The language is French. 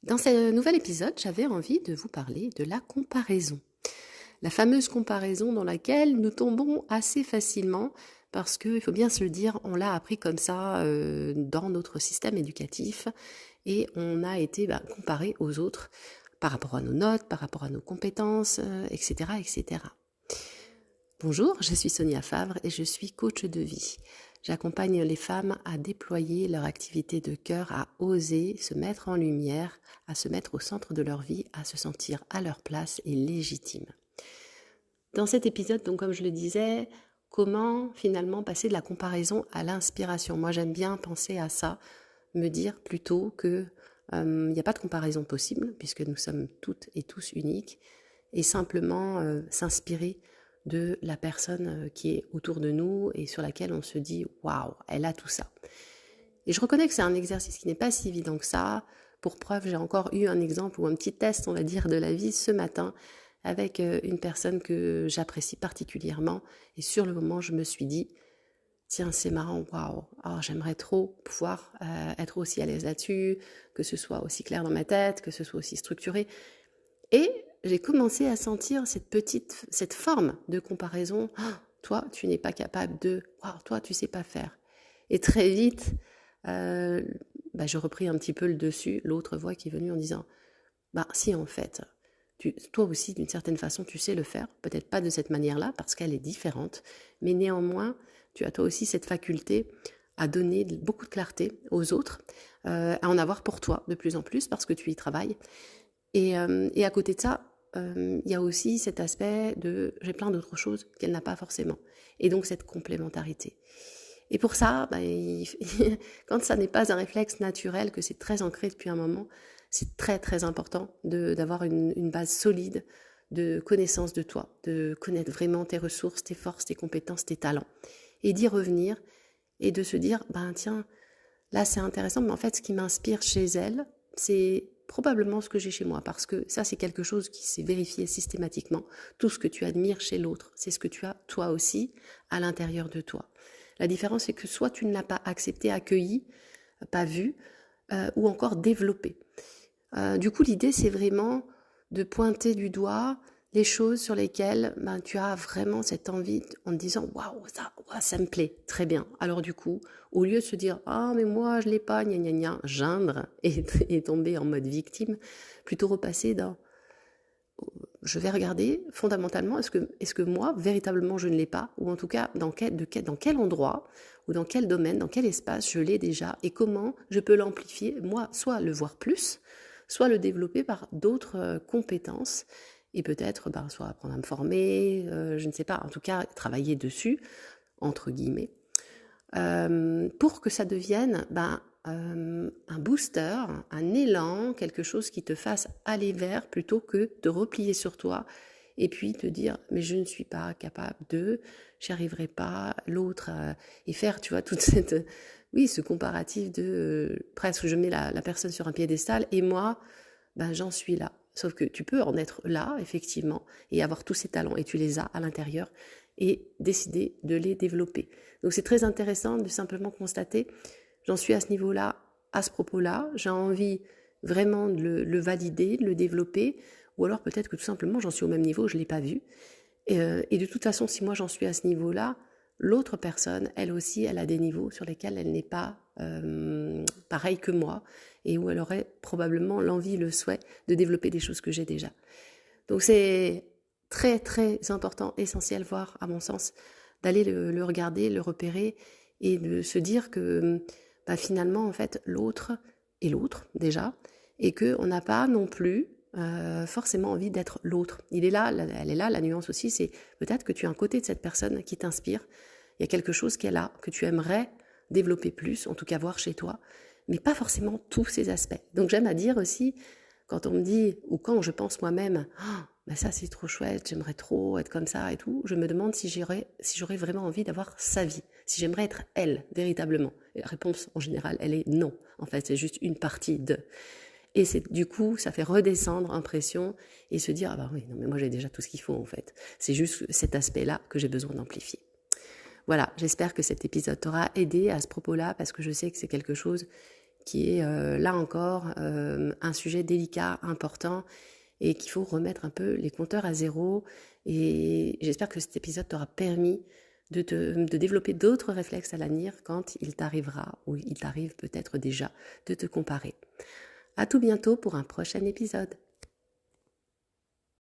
Dans ce nouvel épisode, j'avais envie de vous parler de la comparaison. La fameuse comparaison dans laquelle nous tombons assez facilement parce qu'il faut bien se le dire, on l'a appris comme ça dans notre système éducatif et on a été comparé aux autres par rapport à nos notes, par rapport à nos compétences, etc., etc. Bonjour, je suis Sonia Favre et je suis coach de vie. J'accompagne les femmes à déployer leur activité de cœur, à oser se mettre en lumière, à se mettre au centre de leur vie, à se sentir à leur place et légitime. Dans cet épisode, donc comme je le disais, comment finalement passer de la comparaison à l'inspiration? Moi, j'aime bien penser à ça, me dire plutôt que n'y a pas de comparaison possible puisque nous sommes toutes et tous uniques et simplement s'inspirer de la personne qui est autour de nous et sur laquelle on se dit « Waouh, elle a tout ça ». Et je reconnais que c'est un exercice qui n'est pas si évident que ça. Pour preuve, j'ai encore eu un exemple ou un petit test, on va dire, de la vie ce matin avec une personne que j'apprécie particulièrement. Et sur le moment, je me suis dit « Tiens, c'est marrant, waouh, j'aimerais trop pouvoir être aussi à l'aise là-dessus, que ce soit aussi clair dans ma tête, que ce soit aussi structuré. » Et j'ai commencé à sentir cette forme de comparaison. Oh, toi, tu n'es pas capable de. Wow, toi, tu sais pas faire. Et très vite, je repris un petit peu le dessus, l'autre voix qui est venue en disant, si en fait, toi aussi d'une certaine façon, tu sais le faire, peut-être pas de cette manière-là parce qu'elle est différente, mais néanmoins, tu as toi aussi cette faculté à donner beaucoup de clarté aux autres, à en avoir pour toi de plus en plus parce que tu y travailles. Et à côté de ça, il y a aussi cet aspect de j'ai plein d'autres choses qu'elle n'a pas forcément. Et donc cette complémentarité. Et pour ça, quand ça n'est pas un réflexe naturel, que c'est très ancré depuis un moment, c'est très très important d'avoir une base solide de connaissance de toi, de connaître vraiment tes ressources, tes forces, tes compétences, tes talents. Et d'y revenir et de se dire, tiens, là c'est intéressant, mais en fait ce qui m'inspire chez elle, c'est probablement ce que j'ai chez moi, parce que ça c'est quelque chose qui s'est vérifié systématiquement. Tout ce que tu admires chez l'autre, c'est ce que tu as toi aussi à l'intérieur de toi. La différence c'est que soit tu ne l'as pas accepté, accueilli, pas vu, ou encore développé. Du coup l'idée c'est vraiment de pointer du doigt les choses sur lesquelles tu as vraiment cette envie en te disant waouh, ça me plaît, très bien. Alors du coup, au lieu de se dire mais moi je l'ai pas, gna gna gna, geindre et tomber en mode victime, plutôt repasser dans je vais regarder fondamentalement est-ce que moi véritablement je ne l'ai pas, ou en tout cas dans quel endroit ou dans quel domaine, dans quel espace je l'ai déjà et comment je peux l'amplifier, moi, soit le voir plus, soit le développer par d'autres compétences. Et peut-être soit apprendre à me former, je ne sais pas, en tout cas travailler dessus, entre guillemets, pour que ça devienne un booster, un élan, quelque chose qui te fasse aller vers plutôt que de replier sur toi et puis te dire mais je ne suis pas capable de, j'y arriverai pas, l'autre, et faire tu vois toute cette ce comparatif de presque je mets la personne sur un piédestal et moi j'en suis là. Sauf que tu peux en être là, effectivement, et avoir tous ces talents, et tu les as à l'intérieur, et décider de les développer. Donc c'est très intéressant de simplement constater, j'en suis à ce niveau-là, à ce propos-là, j'ai envie vraiment de le valider, de le développer, ou alors peut-être que tout simplement j'en suis au même niveau, je ne l'ai pas vu. Et de toute façon, si moi j'en suis à ce niveau-là, l'autre personne, elle aussi, elle a des niveaux sur lesquels elle n'est pas pareille que moi et où elle aurait probablement l'envie, le souhait de développer des choses que j'ai déjà. Donc c'est très très important, essentiel, voire à mon sens, d'aller le regarder, le repérer et de se dire que finalement en fait l'autre est l'autre déjà et qu'on n'a pas non plus forcément envie d'être l'autre. Elle est là, la nuance aussi, c'est peut-être que tu as un côté de cette personne qui t'inspire, il y a quelque chose qu'elle a, que tu aimerais développer plus, en tout cas voir chez toi, mais pas forcément tous ces aspects. Donc j'aime à dire aussi, quand on me dit, ou quand je pense moi-même, ça c'est trop chouette, j'aimerais trop être comme ça et tout, je me demande si j'aurais vraiment envie d'avoir sa vie, si j'aimerais être elle, véritablement. Et la réponse en général, elle est non. En fait, c'est juste une partie de... Et du coup, ça fait redescendre en pression et se dire, oui, non, mais moi j'ai déjà tout ce qu'il faut en fait. C'est juste cet aspect-là que j'ai besoin d'amplifier. Voilà, j'espère que cet épisode t'aura aidé à ce propos-là parce que je sais que c'est quelque chose qui est là encore un sujet délicat, important, et qu'il faut remettre un peu les compteurs à zéro. Et j'espère que cet épisode t'aura permis de développer d'autres réflexes à l'avenir quand il t'arrivera, ou il t'arrive peut-être déjà, de te comparer. À tout bientôt pour un prochain épisode.